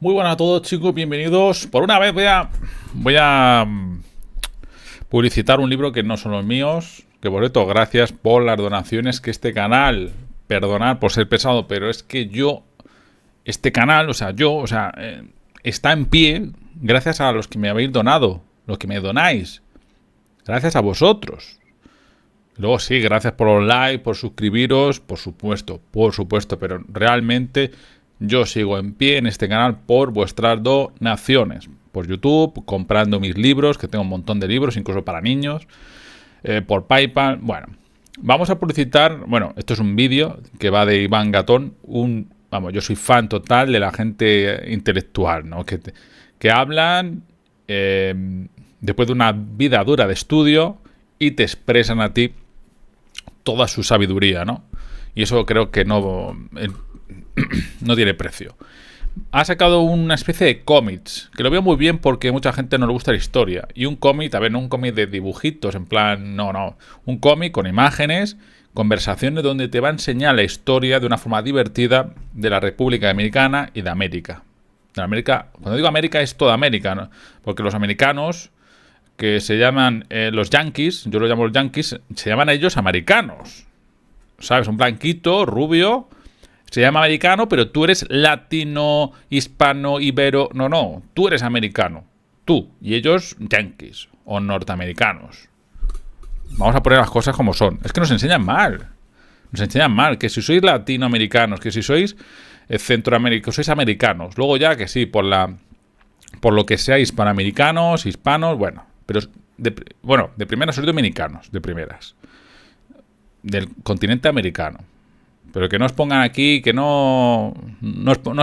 Muy buenas a todos, chicos, bienvenidos. Por una vez voy a publicitar un libro que no son los míos. Que por cierto, gracias por las donaciones que este canal, perdonad por ser pesado, pero es que este canal, está en pie gracias a los que me habéis donado, los que me donáis. Gracias a vosotros. Luego sí, gracias por los likes, por suscribiros, por supuesto, pero realmente yo sigo en pie en este canal por vuestras donaciones. Por YouTube, comprando mis libros, que tengo un montón de libros, incluso para niños. Por PayPal. Bueno, vamos a publicitar. Bueno, esto es un vídeo que va de Iván Gatón. Yo soy fan total de la gente intelectual, ¿no? Que hablan después de una vida dura de estudio y te expresan a ti toda su sabiduría, ¿no? Y eso creo que no tiene precio. Ha sacado una especie de cómics, que lo veo muy bien porque mucha gente no le gusta la historia. Y un cómic, no un cómic de dibujitos, en plan, no. Un cómic con imágenes, conversaciones donde te va a enseñar la historia de una forma divertida de la República Dominicana y de América. De América, cuando digo América es toda América, ¿no? Porque los americanos, que se llaman los yankees, yo los llamo los yankees, se llaman ellos americanos. ¿Sabes? Un blanquito, rubio, se llama americano, pero tú eres latino, hispano, ibero. No, tú eres americano. Tú. Y ellos yankees o norteamericanos. Vamos a poner las cosas como son. Es que nos enseñan mal. Nos enseñan mal. Que si sois latinoamericanos, que si sois centroamericanos, sois americanos. Luego ya que sí, por lo que sea, hispanoamericanos, hispanos, bueno. Pero, de primeras sois dominicanos, de primeras. Del continente americano. Pero que no os pongan aquí, que no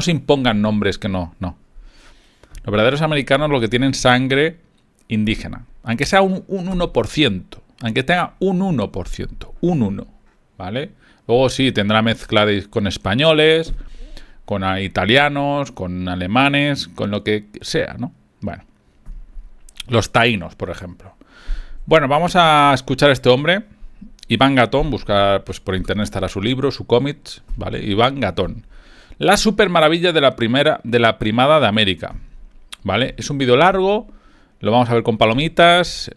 se impongan nombres que no. Los verdaderos americanos lo que tienen sangre indígena. Aunque sea un 1%. Aunque tenga un 1%. Un 1. ¿Vale? Luego sí, tendrá mezcla con españoles, con italianos, con alemanes, con lo que sea, ¿no? Bueno. Los taínos, por ejemplo. Bueno, vamos a escuchar a este hombre. Iván Gatón, buscar pues por internet estará su libro, su cómics, ¿vale? Iván Gatón. La super maravilla de la primada de América, ¿vale? Es un vídeo largo, lo vamos a ver con palomitas,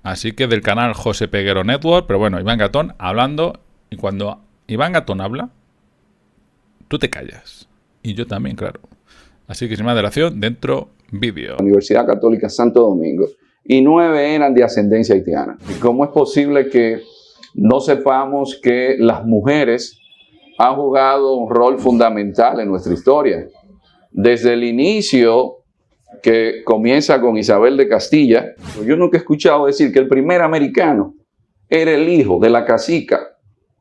así que del canal José Peguero Network, pero bueno, Iván Gatón hablando, y cuando Iván Gatón habla, tú te callas. Y yo también, claro. Así que sin más dilación, dentro vídeo. Universidad Católica Santo Domingo. Y 9 eran de ascendencia haitiana. ¿Y cómo es posible que no sepamos que las mujeres han jugado un rol fundamental en nuestra historia? Desde el inicio, que comienza con Isabel de Castilla, yo nunca he escuchado decir que el primer americano era el hijo de la cacica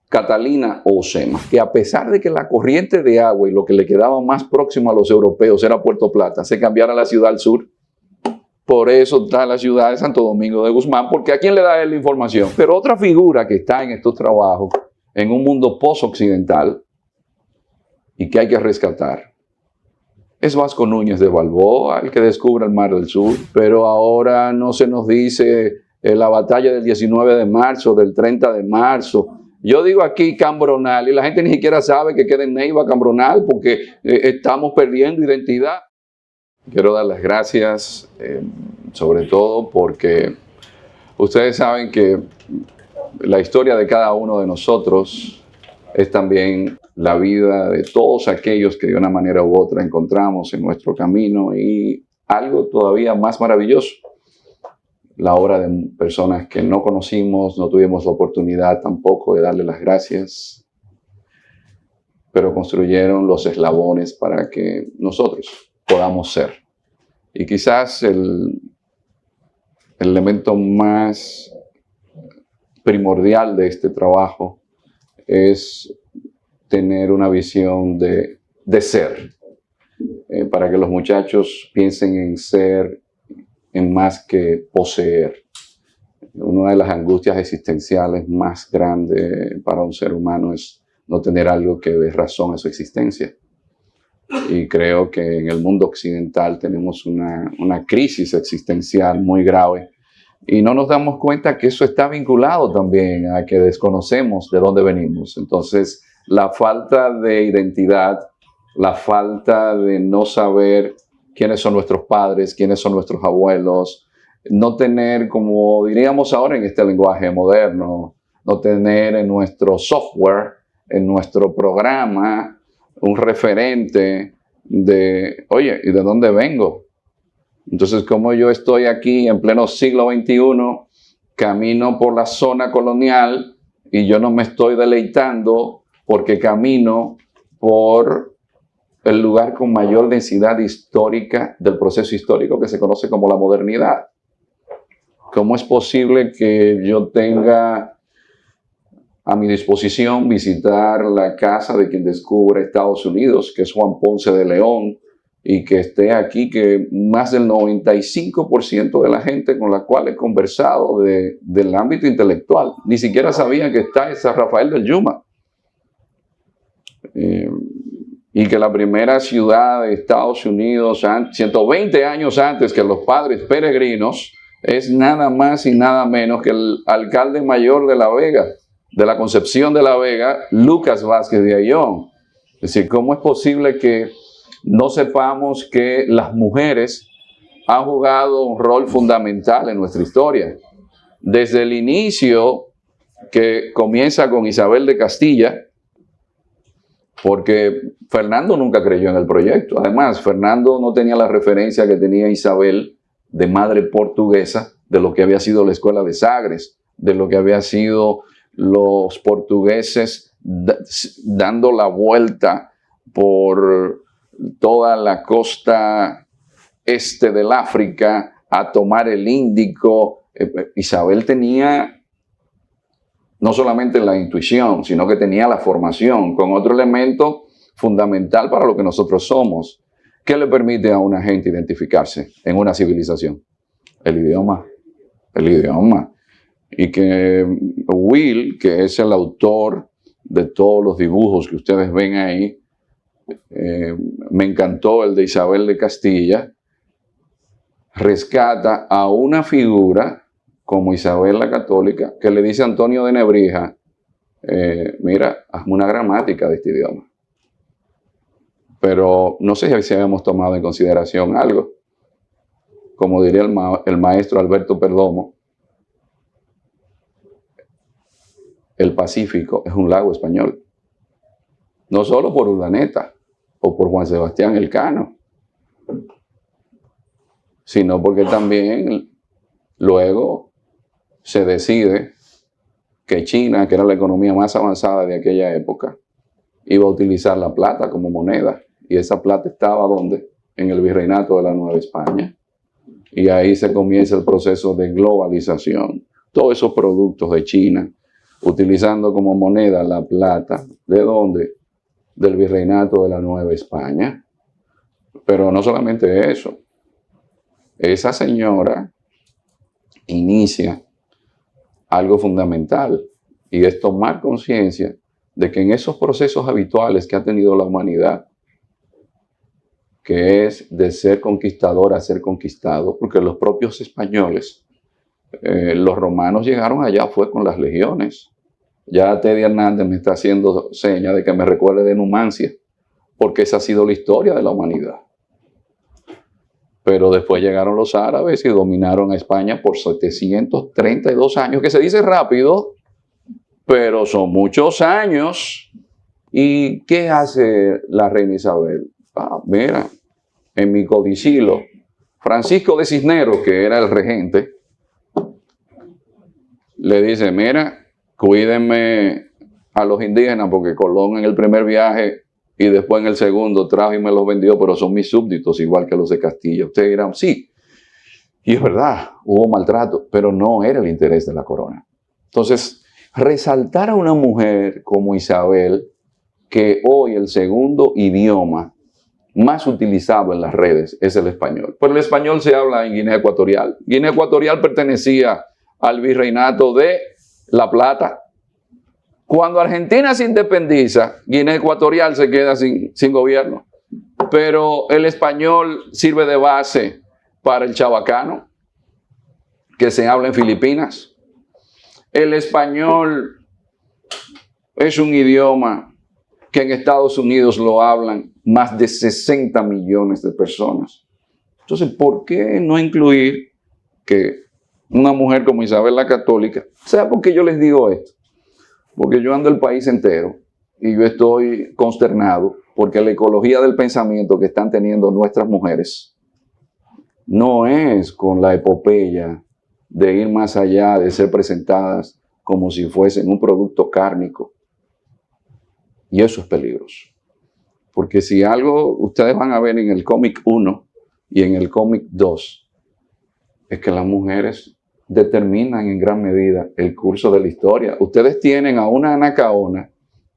Catalina Ocema, que a pesar de que la corriente de agua y lo que le quedaba más próximo a los europeos era Puerto Plata, se cambiara a la ciudad al sur. Por eso está la ciudad de Santo Domingo de Guzmán, porque ¿a quién le da él la información? Pero otra figura que está en estos trabajos, en un mundo post-occidental, y que hay que rescatar, es Vasco Núñez de Balboa, el que descubre el Mar del Sur. Pero ahora no se nos dice la batalla del 19 de marzo, del 30 de marzo. Yo digo aquí Cambronal, y la gente ni siquiera sabe que queda en Neiva Cambronal, porque estamos perdiendo identidad. Quiero dar las gracias, sobre todo porque ustedes saben que la historia de cada uno de nosotros es también la vida de todos aquellos que de una manera u otra encontramos en nuestro camino, y algo todavía más maravilloso, la obra de personas que no conocimos, no tuvimos la oportunidad tampoco de darle las gracias, pero construyeron los eslabones para que nosotros podamos ser. Y quizás el elemento más primordial de este trabajo es tener una visión de ser, para que los muchachos piensen en ser, en más que poseer. Una de las angustias existenciales más grandes para un ser humano es no tener algo que dé razón a su existencia. Y creo que en el mundo occidental tenemos una crisis existencial muy grave, y no nos damos cuenta que eso está vinculado también a que desconocemos de dónde venimos. Entonces, la falta de identidad la falta de no saber quiénes son nuestros padres, quiénes son nuestros abuelos, no tener, como diríamos ahora en este lenguaje moderno, no tener en nuestro software, en nuestro programa, un referente de, oye, ¿y de dónde vengo? Entonces, como yo estoy aquí en pleno siglo XXI, camino por la zona colonial y yo no me estoy deleitando porque camino por el lugar con mayor densidad histórica del proceso histórico que se conoce como la modernidad. ¿Cómo es posible que yo tenga a mi disposición visitar la casa de quien descubre Estados Unidos, que es Juan Ponce de León, y que esté aquí, que más del 95% de la gente con la cual he conversado del ámbito intelectual, ni siquiera sabían que está en San Rafael del Yuma? Y que la primera ciudad de Estados Unidos, 120 años antes que los padres peregrinos, es nada más y nada menos que el alcalde mayor de La Vega, de la Concepción de La Vega, Lucas Vázquez de Ayllón. Es decir, ¿cómo es posible que no sepamos que las mujeres han jugado un rol fundamental en nuestra historia? Desde el inicio, que comienza con Isabel de Castilla, porque Fernando nunca creyó en el proyecto. Además, Fernando no tenía la referencia que tenía Isabel de madre portuguesa, de lo que había sido la escuela de Sagres, de lo que había sido los portugueses dando la vuelta por toda la costa este del África a tomar el Índico. Isabel tenía no solamente la intuición, sino que tenía la formación con otro elemento fundamental para lo que nosotros somos. ¿Qué le permite a una gente identificarse en una civilización? El idioma. El idioma. Y que Will, que es el autor de todos los dibujos que ustedes ven ahí, me encantó el de Isabel de Castilla, rescata a una figura como Isabel la Católica, que le dice a Antonio de Nebrija, mira, hazme una gramática de este idioma. Pero no sé si habíamos tomado en consideración algo. Como diría el maestro Alberto Perdomo, el Pacífico es un lago español. No solo por Urdaneta o por Juan Sebastián Elcano, sino porque también luego se decide que China, que era la economía más avanzada de aquella época, iba a utilizar la plata como moneda. Y esa plata estaba ¿dónde? En el virreinato de la Nueva España. Y ahí se comienza el proceso de globalización. Todos esos productos de China, utilizando como moneda la plata. ¿De dónde? Del virreinato de la Nueva España. Pero no solamente eso. Esa señora inicia algo fundamental, y es tomar conciencia de que en esos procesos habituales que ha tenido la humanidad, que es de ser conquistador a ser conquistado, porque los propios españoles, los romanos llegaron allá fue con las legiones. Ya Teddy Hernández me está haciendo seña de que me recuerde de Numancia, porque esa ha sido la historia de la humanidad. Pero después llegaron los árabes y dominaron a España por 732 años, que se dice rápido, pero son muchos años. ¿Y qué hace la reina Isabel? Mira, en mi codicilo, Francisco de Cisneros, que era el regente, le dice, mira, cuídenme a los indígenas, porque Colón en el primer viaje y después en el segundo trajo y me los vendió, pero son mis súbditos, igual que los de Castilla. Ustedes dirán, sí, y es verdad, hubo maltrato, pero no era el interés de la corona. Entonces, resaltar a una mujer como Isabel, que hoy el segundo idioma más utilizado en las redes es el español. Pero el español se habla en Guinea Ecuatorial. Guinea Ecuatorial pertenecía al virreinato de La Plata. Cuando Argentina se independiza, Guinea Ecuatorial se queda sin gobierno. Pero el español sirve de base para el chabacano, que se habla en Filipinas. El español es un idioma que en Estados Unidos lo hablan más de 60 millones de personas. Entonces, ¿por qué no incluir que una mujer como Isabel la Católica? ¿Sabe por qué yo les digo esto? Porque yo ando el país entero y yo estoy consternado porque la ecología del pensamiento que están teniendo nuestras mujeres no es con la epopeya de ir más allá, de ser presentadas como si fuesen un producto cárnico. Y eso es peligroso. Porque si algo ustedes van a ver en el cómic 1 y en el cómic 2, es que las mujeres determinan en gran medida el curso de la historia. Ustedes tienen a una Anacaona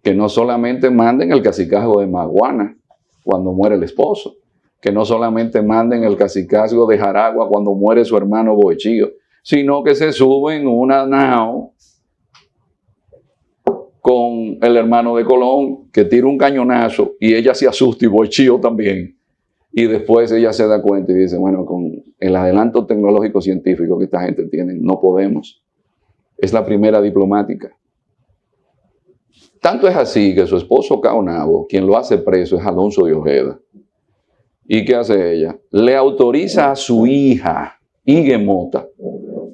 que no solamente manda en el cacicazgo de Maguana cuando muere el esposo, que no solamente manda en el cacicazgo de Jaragua cuando muere su hermano Boechío, sino que se sube en una nao con el hermano de Colón, que tira un cañonazo y ella se asusta y Boechío también. Y después ella se da cuenta y dice, bueno, con el adelanto tecnológico científico que esta gente tiene, no podemos. Es la primera diplomática. Tanto es así que su esposo Caonabo, quien lo hace preso es Alonso de Ojeda. ¿Y qué hace ella? Le autoriza a su hija, Igue Mota,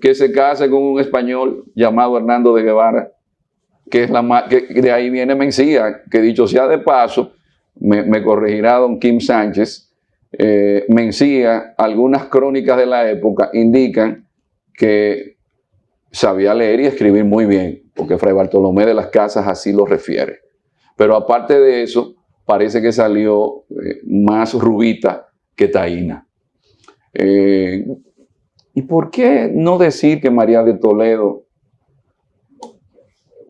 que se case con un español llamado Hernando de Guevara, que de ahí viene Mencía, que dicho sea de paso, me corregirá don Kim Sánchez, Mencía, algunas crónicas de la época indican que sabía leer y escribir muy bien, porque Fray Bartolomé de las Casas así lo refiere. Pero aparte de eso, parece que salió más rubita que taína. ¿Y por qué no decir que María de Toledo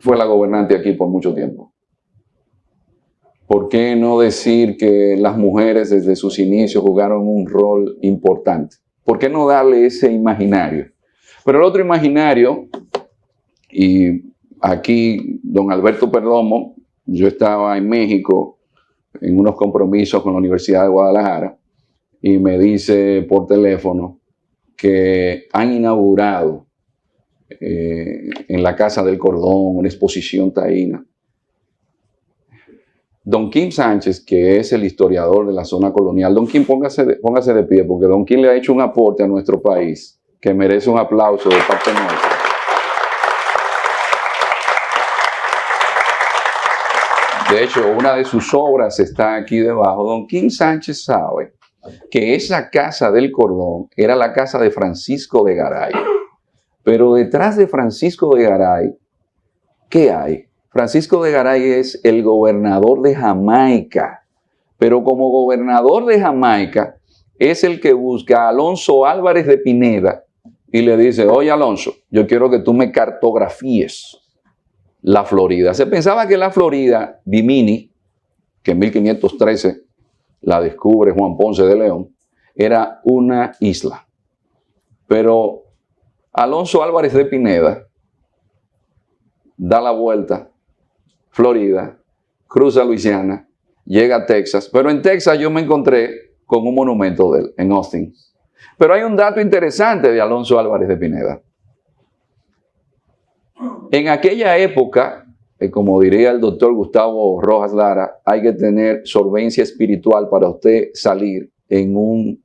fue la gobernante aquí por mucho tiempo? ¿Por qué no decir que las mujeres desde sus inicios jugaron un rol importante? ¿Por qué no darle ese imaginario? Pero el otro imaginario, y aquí don Alberto Perdomo, yo estaba en México en unos compromisos con la Universidad de Guadalajara y me dice por teléfono que han inaugurado en la Casa del Cordón una exposición taína. Don Kim Sánchez, que es el historiador de la zona colonial, don Kim, póngase de pie, porque don Kim le ha hecho un aporte a nuestro país que merece un aplauso de parte nuestra. De hecho, una de sus obras está aquí debajo. Don Kim Sánchez sabe que esa Casa del Cordón era la casa de Francisco de Garay. Pero detrás de Francisco de Garay, ¿qué hay? Francisco de Garay es el gobernador de Jamaica, pero como gobernador de Jamaica es el que busca a Alonso Álvarez de Pineda y le dice, oye Alonso, yo quiero que tú me cartografíes la Florida. Se pensaba que la Florida, Bimini, que en 1513 la descubre Juan Ponce de León, era una isla. Pero Alonso Álvarez de Pineda da la vuelta, Florida, cruza Luisiana, llega a Texas, pero en Texas yo me encontré con un monumento de él, en Austin. Pero hay un dato interesante de Alonso Álvarez de Pineda. En aquella época, como diría el doctor Gustavo Rojas Lara, hay que tener solvencia espiritual para usted salir en un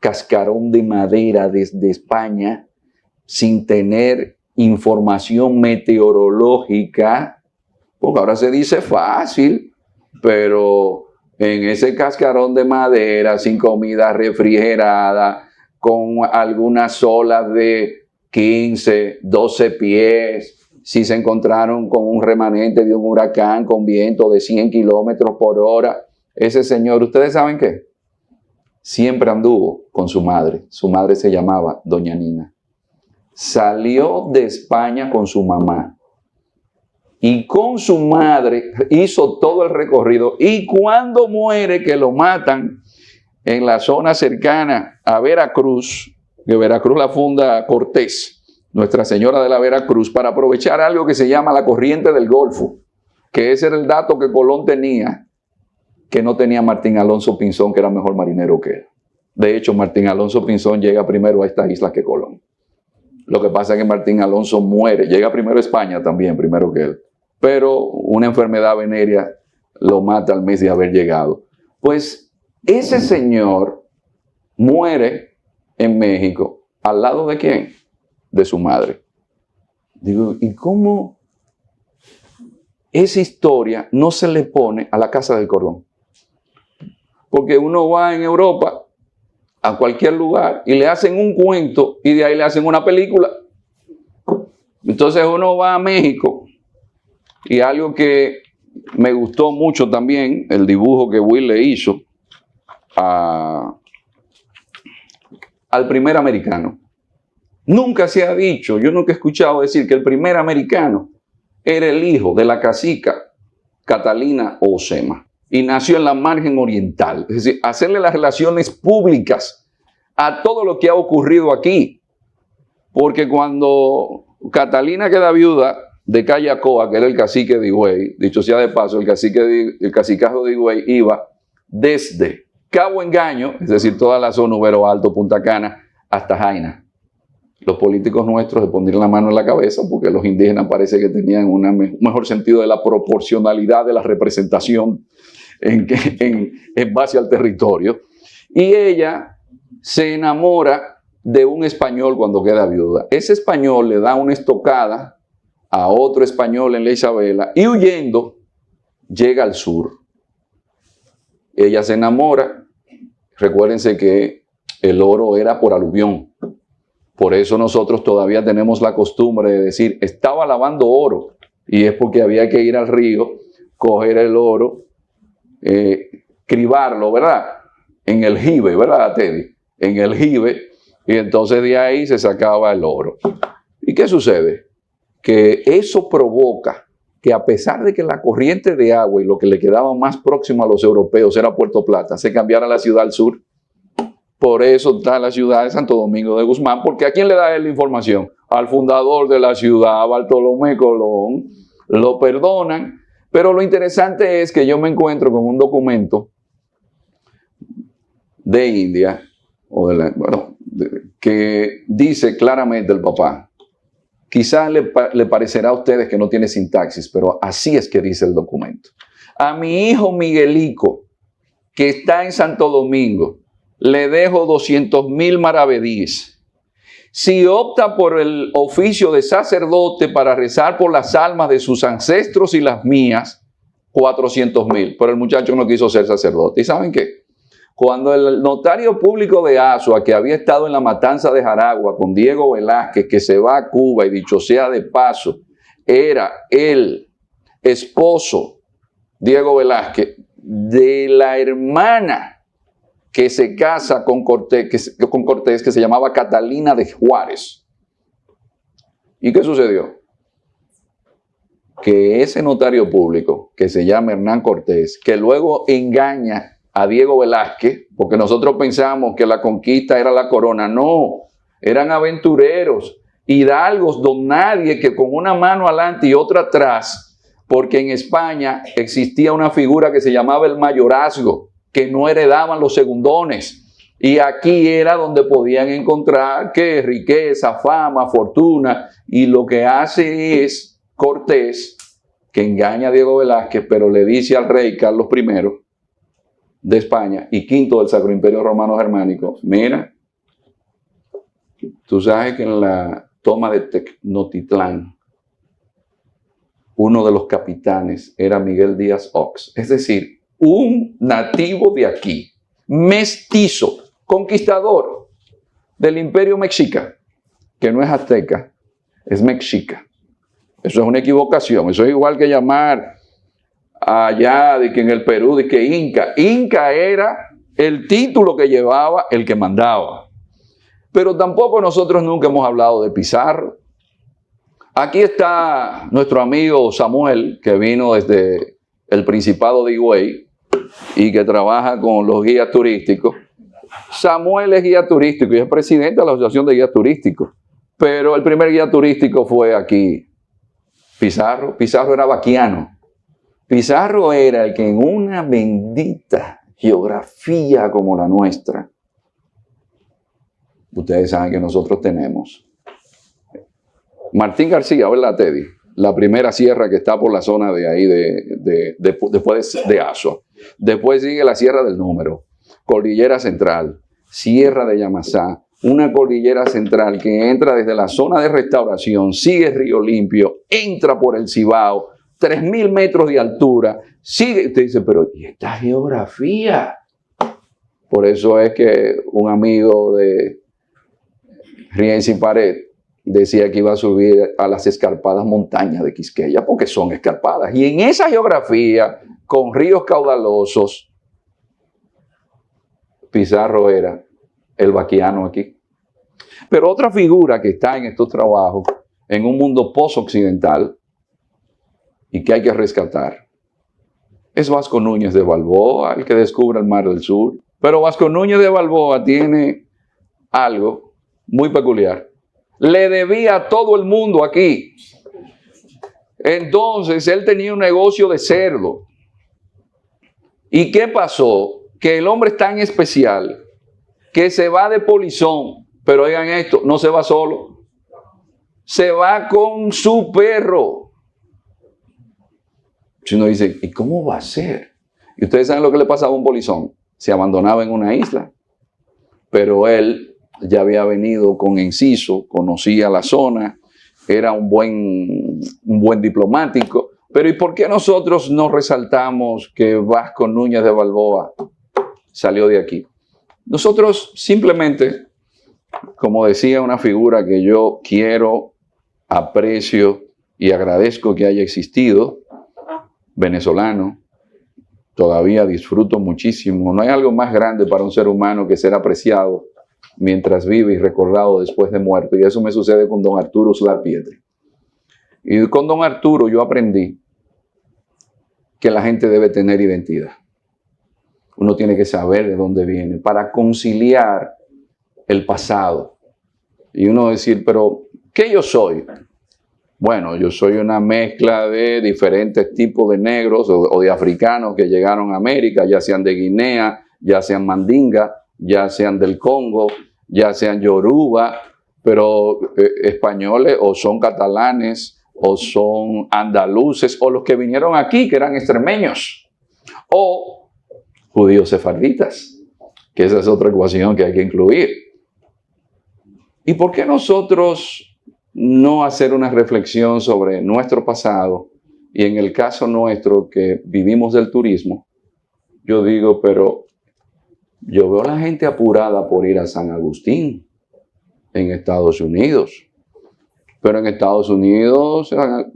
cascarón de madera desde España sin tener información meteorológica, porque ahora se dice fácil, pero en ese cascarón de madera, sin comida refrigerada, con algunas olas de 15, 12 pies, si se encontraron con un remanente de un huracán con viento de 100 kilómetros por hora, ese señor, ¿ustedes saben qué? Siempre anduvo con su madre se llamaba Doña Nina. Salió de España con su mamá y con su madre hizo todo el recorrido, y cuando muere, que lo matan en la zona cercana a Veracruz, que Veracruz la funda Cortés, Nuestra Señora de la Veracruz, para aprovechar algo que se llama la corriente del Golfo, que ese era el dato que Colón tenía, que no tenía Martín Alonso Pinzón, que era mejor marinero que él. De hecho, Martín Alonso Pinzón llega primero a estas islas que Colón. Lo que pasa es que Martín Alonso muere, llega primero a España también, primero que él. Pero una enfermedad venérea lo mata al mes de haber llegado. Pues ese señor muere en México. ¿Al lado de quién? De su madre. Digo, ¿y cómo esa historia no se le pone a la Casa del Cordón? Porque uno va en Europa a cualquier lugar y le hacen un cuento y de ahí le hacen una película. Entonces uno va a México y algo que me gustó mucho también, el dibujo que Will le hizo al primer americano. Nunca se ha dicho, yo nunca he escuchado decir que el primer americano era el hijo de la cacica Catalina Osema y nació en la margen oriental. Es decir, hacerle las relaciones públicas a todo lo que ha ocurrido aquí. Porque cuando Catalina queda viuda de Cayacoa, que era el cacique de Higüey, dicho sea de paso, el cacicazgo de Higüey iba desde Cabo Engaño, es decir, toda la zona Ubero Alto, Punta Cana, hasta Jaina. Los políticos nuestros se ponían la mano en la cabeza porque los indígenas parece que tenían un mejor sentido de la proporcionalidad de la representación en base al territorio. Y ella se enamora de un español cuando queda viuda. Ese español le da una estocada a otro español en la Isabela y huyendo llega al sur. Ella se enamora. Recuérdense que el oro era por aluvión. Por eso nosotros todavía tenemos la costumbre de decir, estaba lavando oro. Y es porque había que ir al río, coger el oro, cribarlo, ¿verdad? En el jibe, ¿verdad, Teddy? En el jibe. Y entonces de ahí se sacaba el oro. ¿Y qué sucede? Que eso provoca que a pesar de que la corriente de agua y lo que le quedaba más próximo a los europeos era Puerto Plata, se cambiara la ciudad al sur. Por eso está la ciudad de Santo Domingo de Guzmán, porque ¿a quién le da él la información? Al fundador de la ciudad, a Bartolomé Colón. Lo perdonan, pero lo interesante es que yo me encuentro con un documento de India, que dice claramente el papá. Quizás le parecerá a ustedes que no tiene sintaxis, pero así es que dice el documento. A mi hijo Miguelico, que está en Santo Domingo, le dejo 200,000 maravedíes. Si opta por el oficio de sacerdote para rezar por las almas de sus ancestros y las mías, 400,000. Pero el muchacho no quiso ser sacerdote. ¿Y saben qué? Cuando el notario público de Azua, que había estado en la matanza de Jaragua con Diego Velázquez, que se va a Cuba y dicho sea de paso, era el esposo, Diego Velázquez, de la hermana que se casa con Cortés, que se llamaba Catalina de Juárez. ¿Y qué sucedió? Que ese notario público, que se llama Hernán Cortés, que luego engaña a Diego Velázquez, porque nosotros pensamos que la conquista era la corona. No, eran aventureros, hidalgos, don nadie, que con una mano adelante y otra atrás, porque en España existía una figura que se llamaba el mayorazgo, que no heredaban los segundones. Y aquí era donde podían encontrar que riqueza, fama, fortuna. Y lo que hace es Cortés, que engaña a Diego Velázquez, pero le dice al rey Carlos I de España y V del Sacro Imperio Romano Germánico, mira, tú sabes que en la toma de Tenochtitlán, uno de los capitanes era Miguel Díaz Ox, es decir, un nativo de aquí, mestizo, conquistador del imperio mexica, que no es azteca, es mexica. Eso es una equivocación. Eso es igual que llamar allá de que en el Perú de que Inca. Inca era el título que llevaba el que mandaba. Pero tampoco nosotros nunca hemos hablado de Pizarro. Aquí está nuestro amigo Samuel, que vino desde el Principado de Higüey y que trabaja con los guías turísticos. Samuel es guía turístico y es presidente de la Asociación de Guías Turísticos. Pero el primer guía turístico fue aquí Pizarro. Pizarro era vaquiano. Pizarro era el que en una bendita geografía como la nuestra, ustedes saben que nosotros tenemos. Martín García, ¿verdad, Teddy? la primera sierra que está por la zona de ahí, después de Azua. Después sigue la Sierra del Número, Cordillera Central, Sierra de Yamasá, una cordillera central que entra desde la zona de Restauración, sigue Río Limpio, entra por el Cibao, 3.000 metros de altura, sigue. Usted dice, pero ¿y esta geografía? Por eso es que un amigo de Rienzi Pared decía que iba a subir a las escarpadas montañas de Quisqueya, porque son escarpadas. Y en esa geografía, con ríos caudalosos, Pizarro era el vaquiano aquí. Pero otra figura que está en estos trabajos, en un mundo post-occidental, y que hay que rescatar, es Vasco Núñez de Balboa, el que descubre el Mar del Sur. Pero Vasco Núñez de Balboa tiene algo muy peculiar. Le debía a todo el mundo aquí. Entonces, él tenía un negocio de cerdo. ¿Y qué pasó? Que el hombre es tan especial que se va de polizón. Pero oigan esto, no se va solo. Se va con su perro. Si uno dice, ¿y cómo va a ser? Y ustedes saben lo que le pasaba a un polizón. Se abandonaba en una isla. Pero él ya había venido con Enciso, conocía la zona, era un buen diplomático. Pero ¿y por qué nosotros no resaltamos que Vasco Núñez de Balboa salió de aquí? Nosotros simplemente, como decía una figura que yo quiero, aprecio y agradezco que haya existido, venezolano, todavía disfruto muchísimo. No hay algo más grande para un ser humano que ser apreciado mientras vive y recordado después de muerto. Y eso me sucede con don Arturo Uslar Pietri. Y con don Arturo yo aprendí que la gente debe tener identidad. Uno tiene que saber de dónde viene para conciliar el pasado. Y uno decir, pero ¿qué yo soy? Bueno, yo soy una mezcla de diferentes tipos de negros o de africanos que llegaron a América, ya sean de Guinea, ya sean mandinga, ya sean del Congo, ya sean yoruba, pero españoles o son catalanes o son andaluces o los que vinieron aquí que eran extremeños o judíos sefarditas, que esa es otra ecuación que hay que incluir. ¿Y por qué nosotros no hacer una reflexión sobre nuestro pasado? Y en el caso nuestro que vivimos del turismo, yo digo, pero yo veo a la gente apurada por ir a San Agustín en Estados Unidos. Pero en Estados Unidos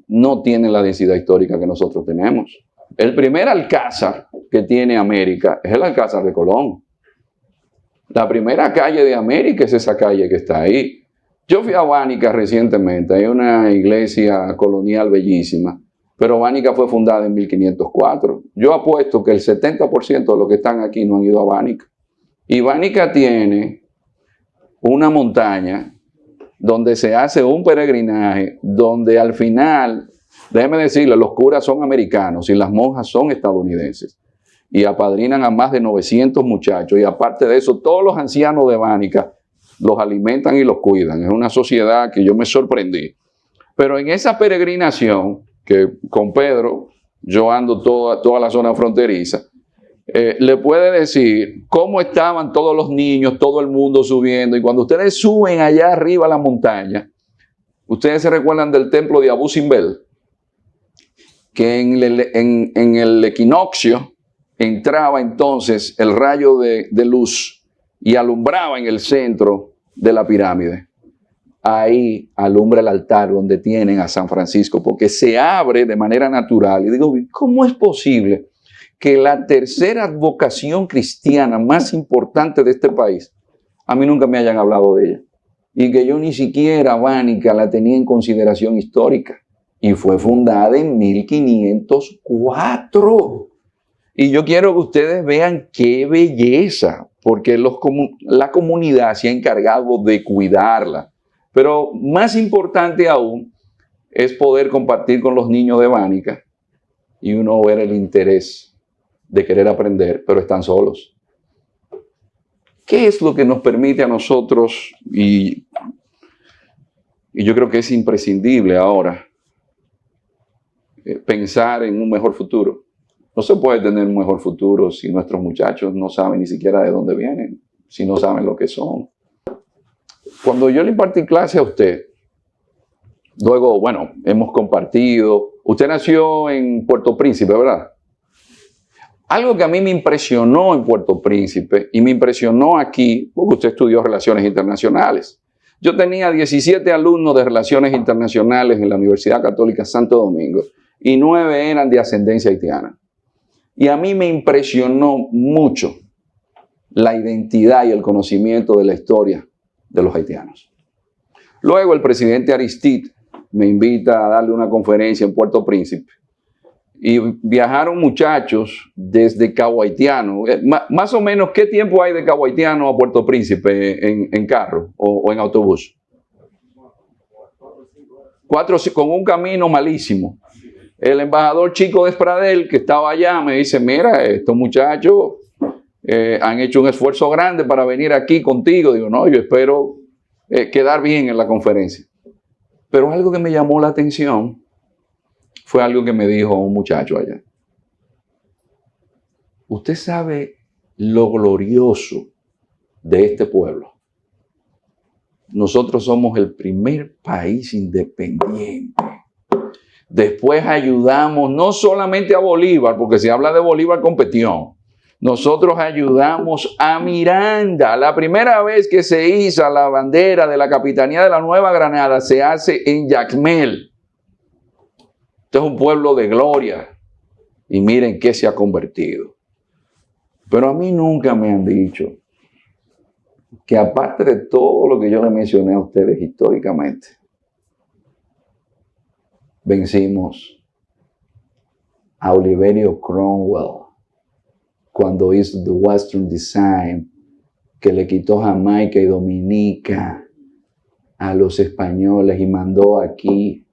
no tienen la densidad histórica que nosotros tenemos. El primer alcázar que tiene América es el Alcázar de Colón. La primera calle de América es esa calle que está ahí. Yo fui a Bánica recientemente, hay una iglesia colonial bellísima, pero Bánica fue fundada en 1504. Yo apuesto que el 70% de los que están aquí no han ido a Bánica. Y Bánica tiene una montaña donde se hace un peregrinaje, donde al final, déjeme decirle, los curas son americanos y las monjas son estadounidenses. Y apadrinan a más de 900 muchachos. Y aparte de eso, todos los ancianos de Bánica los alimentan y los cuidan. Es una sociedad que yo me sorprendí. Pero en esa peregrinación, que con Pedro, yo ando toda la zona fronteriza, le puede decir cómo estaban todos los niños, todo el mundo subiendo. Y cuando ustedes suben allá arriba a la montaña, ustedes se recuerdan del templo de Abu Simbel, que en el equinoccio entraba entonces el rayo de luz y alumbraba en el centro de la pirámide. Ahí alumbra el altar donde tienen a San Francisco, porque se abre de manera natural. Y digo, ¿cómo es posible que la tercera advocación cristiana más importante de este país, a mí nunca me hayan hablado de ella? Y que yo ni siquiera Bánica la tenía en consideración histórica. Y fue fundada en 1504. Y yo quiero que ustedes vean qué belleza, porque la comunidad se ha encargado de cuidarla. Pero más importante aún es poder compartir con los niños de Bánica y uno ver el interés de querer aprender, pero están solos. ¿Qué es lo que nos permite a nosotros, y yo creo que es imprescindible ahora, pensar en un mejor futuro. No se puede tener un mejor futuro si nuestros muchachos no saben ni siquiera de dónde vienen, si no saben lo que son. Cuando yo le impartí clase a usted, luego, bueno, hemos compartido. Usted nació en Puerto Príncipe, ¿verdad? Algo que a mí me impresionó en Puerto Príncipe y me impresionó aquí, porque usted estudió Relaciones Internacionales. Yo tenía 17 alumnos de Relaciones Internacionales en la Universidad Católica Santo Domingo y 9 eran de ascendencia haitiana. Y a mí me impresionó mucho la identidad y el conocimiento de la historia de los haitianos. Luego el presidente Aristide me invita a darle una conferencia en Puerto Príncipe y viajaron muchachos desde Cabo Haitiano. Más o menos, ¿qué tiempo hay de Cabo Haitiano a Puerto Príncipe en carro o en autobús? 4 con un camino malísimo. El embajador Chico Despradel, que estaba allá, me dice, mira, estos muchachos han hecho un esfuerzo grande para venir aquí contigo. Digo, no, yo espero quedar bien en la conferencia. Pero algo que me llamó la atención fue algo que me dijo un muchacho allá. Usted sabe lo glorioso de este pueblo. Nosotros somos el primer país independiente. Después ayudamos no solamente a Bolívar, porque se habla de Bolívar con Petión. Nosotros ayudamos a Miranda. La primera vez que se iza la bandera de la Capitanía de la Nueva Granada se hace en Jacmel. Este es un pueblo de gloria. Y miren qué se ha convertido. Pero a mí nunca me han dicho que aparte de todo lo que yo le mencioné a ustedes históricamente, vencimos a Oliverio Cromwell cuando hizo The Western Design, que le quitó Jamaica y Dominica a los españoles y mandó aquí.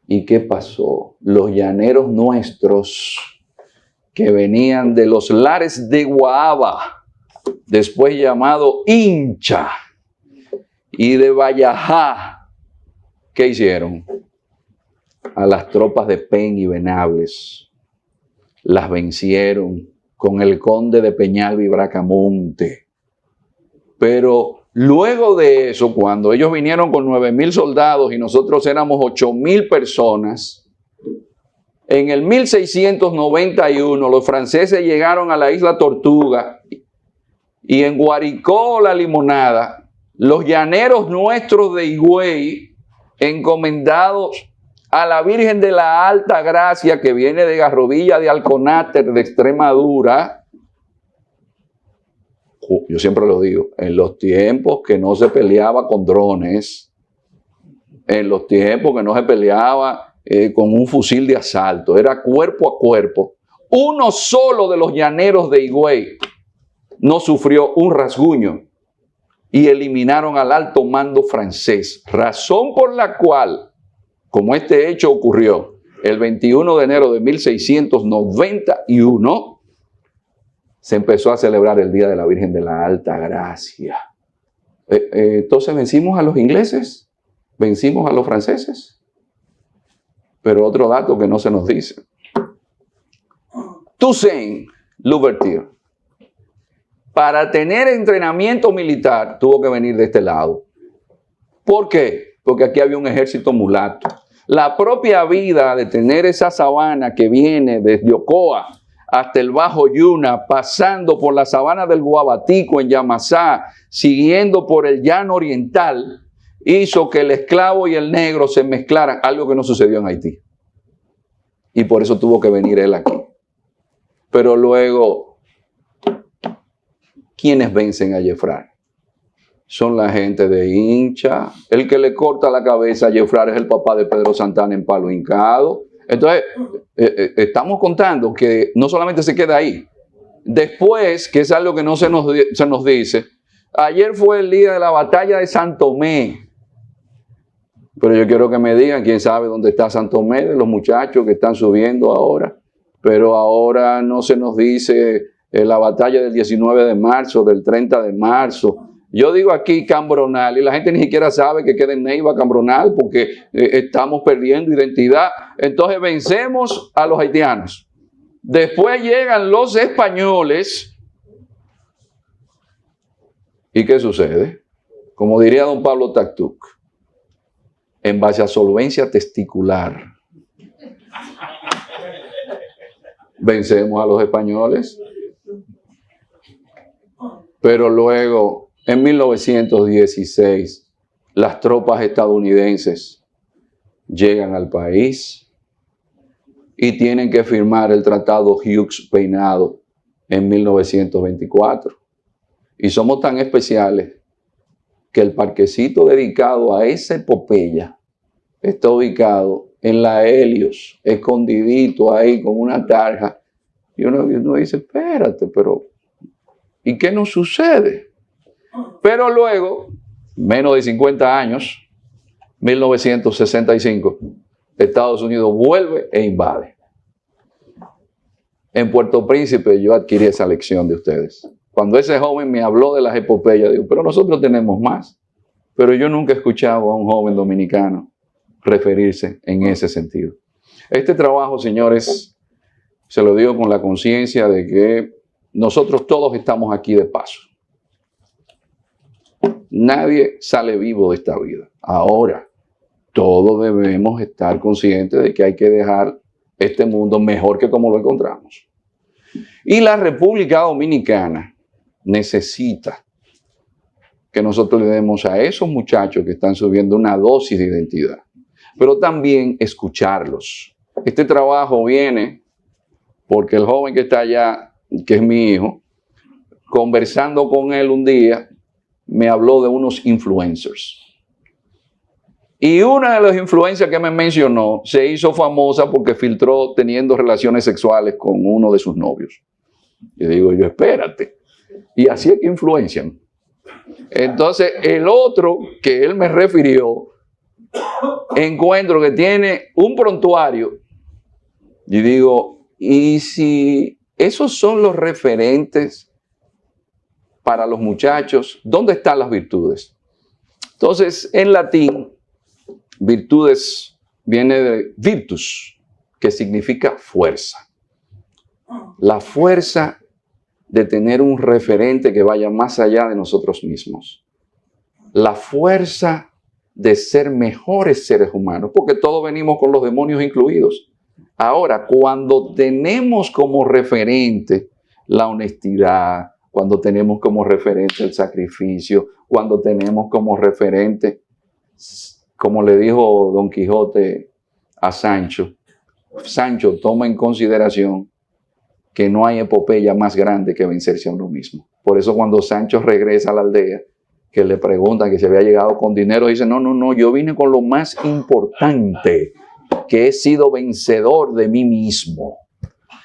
¿Y qué pasó? Los llaneros nuestros que venían de los lares de Guava, después llamado Hincha, y de Vallajá, ¿qué hicieron? A las tropas de Pen y Venables. Las vencieron con el conde de Peñalba y Bracamonte. Pero luego de eso, cuando ellos vinieron con 9,000 soldados y nosotros éramos 8,000 personas, en el 1691 los franceses llegaron a la isla Tortuga y en Guaricó la Limonada, los llaneros nuestros de Higüey, encomendados a la Virgen de la Alta Gracia, que viene de Garrovilla de Alconáter, de Extremadura. Yo siempre lo digo, en los tiempos que no se peleaba con drones, en los tiempos que no se peleaba con un fusil de asalto, era cuerpo a cuerpo. Uno solo de los llaneros de Higüey no sufrió un rasguño y eliminaron al alto mando francés, razón por la cual, como este hecho ocurrió el 21 de enero de 1691, se empezó a celebrar el Día de la Virgen de la Alta Gracia. Entonces vencimos a los ingleses, vencimos a los franceses. Pero otro dato que no se nos dice. Toussaint Louverture, para tener entrenamiento militar, tuvo que venir de este lado. ¿Por qué? Porque aquí había un ejército mulato. La propia vida de tener esa sabana que viene desde Ocoa hasta el Bajo Yuna, pasando por la sabana del Guabatico en Yamasá, siguiendo por el llano oriental, hizo que el esclavo y el negro se mezclaran, algo que no sucedió en Haití. Y por eso tuvo que venir él aquí. Pero luego, ¿quiénes vencen a Jeffrar? Son la gente de Hincha. El que le corta la cabeza a Jeffrar es el papá de Pedro Santana en Palo Hincado. Entonces, estamos contando que no solamente se queda ahí. Después, que es algo que no se nos dice, ayer fue el día de la batalla de Santomé. Pero yo quiero que me digan, quién sabe dónde está Santomé, de los muchachos que están subiendo ahora. Pero ahora no se nos dice la batalla del 19 de marzo, del 30 de marzo, Yo digo aquí Cambronal y la gente ni siquiera sabe que queda en Neiva Cambronal porque estamos perdiendo identidad. Entonces vencemos a los haitianos. Después llegan los españoles. ¿Y qué sucede? Como diría don Pablo Tactuc, en base a solvencia testicular, vencemos a los españoles. Pero luego, en 1916, las tropas estadounidenses llegan al país y tienen que firmar el Tratado Hughes-Peinado en 1924. Y somos tan especiales que el parquecito dedicado a esa epopeya está ubicado en la Helios, escondidito ahí con una tarja. Y uno dice, espérate, pero ¿y qué nos sucede? Pero luego, menos de 50 años, 1965, Estados Unidos vuelve e invade. En Puerto Príncipe yo adquirí esa lección de ustedes. Cuando ese joven me habló de las epopeyas, digo, pero nosotros tenemos más. Pero yo nunca he escuchado a un joven dominicano referirse en ese sentido. Este trabajo, señores, se lo digo con la conciencia de que nosotros todos estamos aquí de paso. Nadie sale vivo de esta vida. Ahora, todos debemos estar conscientes de que hay que dejar este mundo mejor que como lo encontramos. Y la República Dominicana necesita que nosotros le demos a esos muchachos que están subiendo una dosis de identidad, pero también escucharlos. Este trabajo viene porque el joven que está allá, que es mi hijo, conversando con él un día, me habló de unos influencers. Y una de las influencers que me mencionó se hizo famosa porque filtró teniendo relaciones sexuales con uno de sus novios. Y digo yo, espérate. Y así es que influencian. Entonces, el otro que él me refirió, encuentro que tiene un prontuario. Y digo, ¿y si esos son los referentes para los muchachos? ¿Dónde están las virtudes? Entonces, en latín, virtudes viene de virtus, que significa fuerza. La fuerza de tener un referente que vaya más allá de nosotros mismos. La fuerza de ser mejores seres humanos, porque todos venimos con los demonios incluidos. Ahora, cuando tenemos como referente la honestidad, cuando tenemos como referente el sacrificio, cuando tenemos como referente, como le dijo Don Quijote a Sancho, Sancho, toma en consideración que no hay epopeya más grande que vencerse a uno mismo. Por eso cuando Sancho regresa a la aldea, que le preguntan que si había llegado con dinero, dice, no, yo vine con lo más importante, que he sido vencedor de mí mismo.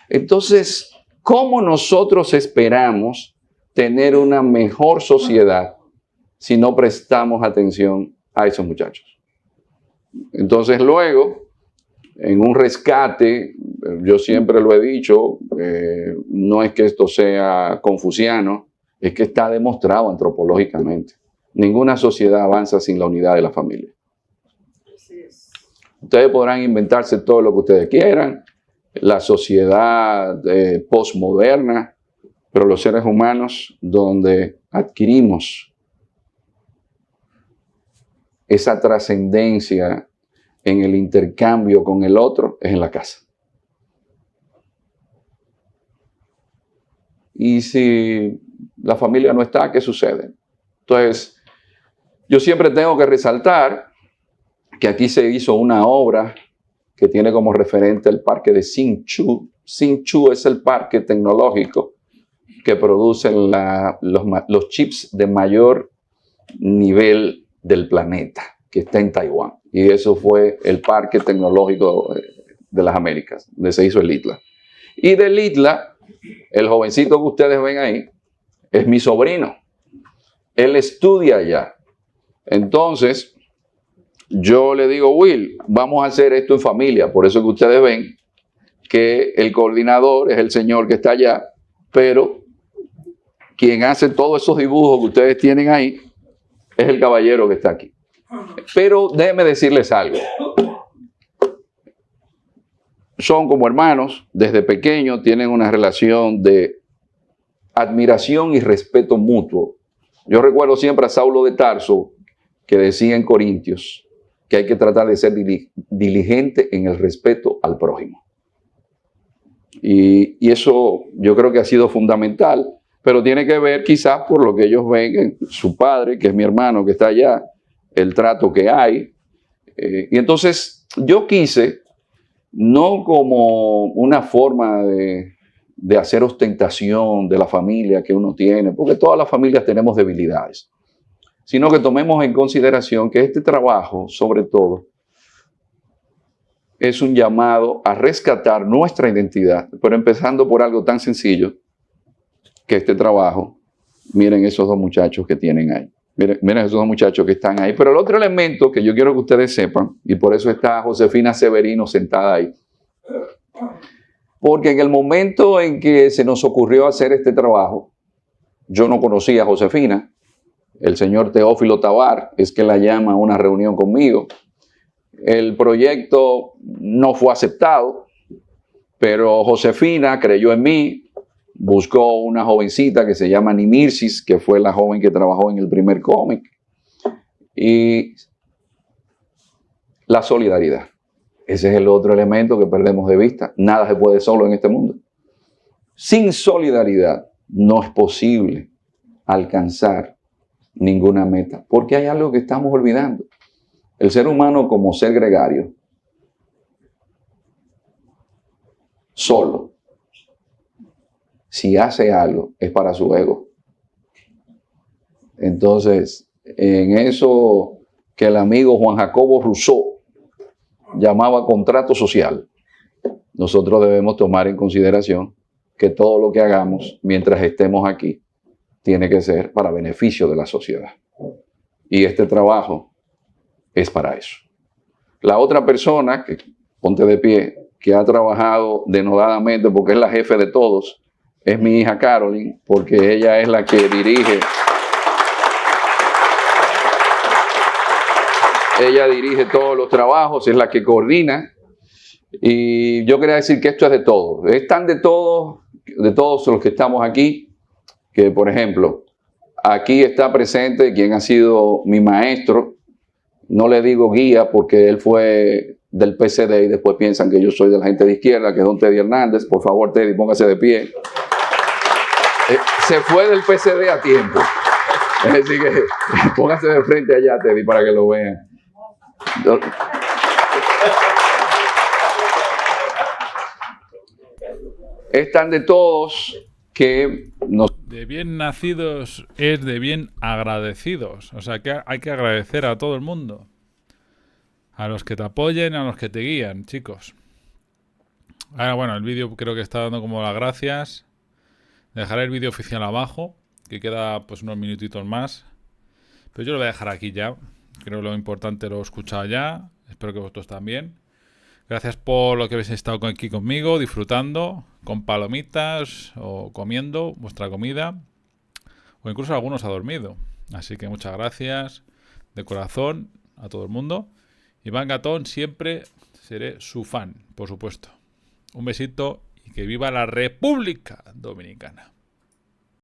Entonces, ¿cómo nosotros esperamos tener una mejor sociedad si no prestamos atención a esos muchachos? Entonces luego, en un rescate, yo siempre lo he dicho, no es que esto sea confuciano, es que está demostrado antropológicamente. Ninguna sociedad avanza sin la unidad de la familia. Ustedes podrán inventarse todo lo que ustedes quieran, la sociedad postmoderna, pero los seres humanos donde adquirimos esa trascendencia en el intercambio con el otro es en la casa. Y si la familia no está, ¿qué sucede? Entonces, yo siempre tengo que resaltar que aquí se hizo una obra que tiene como referente el parque de Hsinchu. Hsinchu es el parque tecnológico que produce los chips de mayor nivel del planeta, que está en Taiwán. Y eso fue el Parque Tecnológico de las Américas, donde se hizo el ITLA. Y del ITLA, el jovencito que ustedes ven ahí, es mi sobrino. Él estudia allá. Entonces, yo le digo, Will, vamos a hacer esto en familia. Por eso que ustedes ven que el coordinador es el señor que está allá, pero quien hace todos esos dibujos que ustedes tienen ahí es el caballero que está aquí. Pero déjenme decirles algo. Son como hermanos, desde pequeños tienen una relación de admiración y respeto mutuo. Yo recuerdo siempre a Saulo de Tarso, que decía en Corintios que hay que tratar de ser diligente en el respeto al prójimo. Y eso yo creo que ha sido fundamental, pero tiene que ver quizás por lo que ellos ven en su padre, que es mi hermano que está allá, el trato que hay. Y entonces yo quise, no como una forma de hacer ostentación de la familia que uno tiene, porque todas las familias tenemos debilidades, sino que tomemos en consideración que este trabajo, sobre todo, es un llamado a rescatar nuestra identidad, pero empezando por algo tan sencillo que este trabajo, miren esos dos muchachos que tienen ahí, miren esos dos muchachos que están ahí. Pero el otro elemento que yo quiero que ustedes sepan, y por eso está Josefina Severino sentada ahí, porque en el momento en que se nos ocurrió hacer este trabajo, yo no conocía a Josefina. El señor Teófilo Tabar es que la llama a una reunión conmigo. El proyecto no fue aceptado, pero Josefina creyó en mí, buscó una jovencita que se llama Nimirsis, que fue la joven que trabajó en el primer cómic, y la solidaridad. Ese es el otro elemento que perdemos de vista. Nada se puede solo en este mundo. Sin solidaridad no es posible alcanzar ninguna meta, porque hay algo que estamos olvidando. El ser humano como ser gregario, solo, si hace algo, es para su ego. Entonces, en eso que el amigo Juan Jacobo Rousseau llamaba contrato social, nosotros debemos tomar en consideración que todo lo que hagamos mientras estemos aquí tiene que ser para beneficio de la sociedad. Y este trabajo es para eso. La otra persona, que ponte de pie, que ha trabajado denodadamente porque es la jefe de todos, es mi hija Caroline, porque ella es la que dirige. Ella dirige todos los trabajos, es la que coordina. Y yo quería decir que esto es de todos. Es tan de todos los que estamos aquí, que por ejemplo, aquí está presente quien ha sido mi maestro. No le digo guía porque él fue del PCD y después piensan que yo soy de la gente de izquierda, que es don Teddy Hernández. Por favor, Teddy, póngase de pie. Se fue del PCD a tiempo. Así que póngase de frente allá, Teddy, para que lo vean. Están de todos que de bien nacidos es de bien agradecidos. O sea que hay que agradecer a todo el mundo. A los que te apoyen, a los que te guían, chicos. Ahora, bueno, el vídeo creo que está dando como las gracias. Dejaré el vídeo oficial abajo, que queda pues unos minutitos más. Pero yo lo voy a dejar aquí ya. Creo que lo importante lo he escuchado ya. Espero que vosotros también. Gracias por lo que habéis estado aquí conmigo, disfrutando, con palomitas o comiendo vuestra comida. O incluso algunos ha dormido. Así que muchas gracias de corazón a todo el mundo. Iván Gatón, siempre seré su fan, por supuesto. Un besito y que viva la República Dominicana.